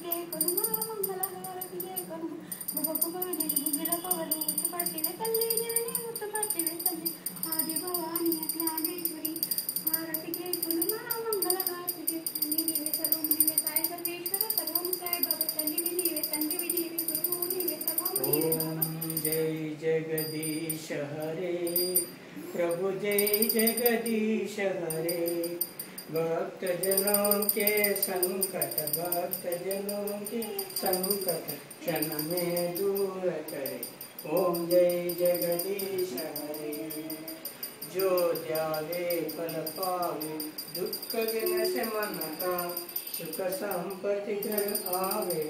जय करुणा मंगल हारति जय करुणा भगवानी गुजर पवलु उत्पत्तिवे तल्ली जननी उत्पत्तिवे तल्ली आदि भवानी ज्ञानेश्वरी हारति जय करुणा मंगल हारति जय निवे सर्वं निवे साई सर्वेश्वर सर्वं साई बाबा तल्ली निवे गुरु निवे सर्वं ओम जय जगदीश हरे प्रभु जय जगदीश हरे भक्त जनों के संकट क्षण में दूर करे। ओम जय जगदीश हरे। जो ध्यावे फल पावे दुख बिन से मन का सुख संपत्ति घर आवे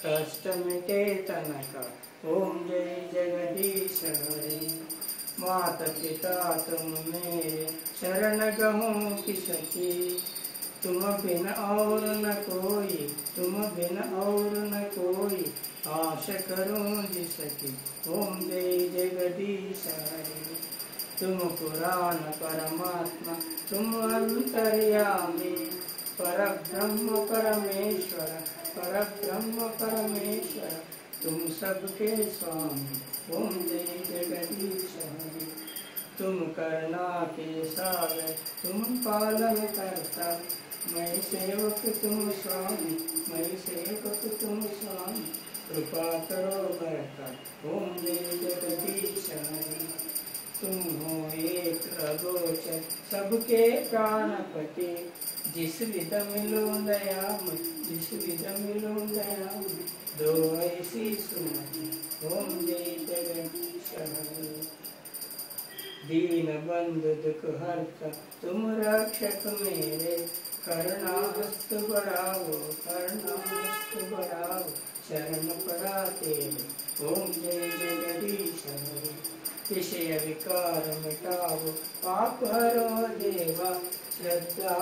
कष्ट मिटे तन का। ओम जय जगदीश हरे। माता पिता तुम मेरे शरण गहूँ किसकी तुम बिन और न कोई आश करूँ जिसकी। ओम जय जगदीश हरे। तुम पुराण परमात्मा तुम अंतर्यामी परब्रह्म परमेश्वर तुम सबके स्वामी। ओम जय जगदीश हरे। तुम करुणा के सागर तुम पालन करता मैं सेवक तुम स्वामी कृपा करो बरता। ओम जय जगदीश हरे। तुम हो एक अगोचर सबके प्राणपति जिस विध मिलो दयामय दो ऐसी सुमति। ओम जय जगदीश हरे। दीन बंधु दुख हरता तुम रक्षक मेरे करुणा हस्त बढ़ाओ शरण पड़ा तेरे। ओम जय जगदीश हरे। विषय विकार मिटाओ पाप हरो देवा श्रद्धा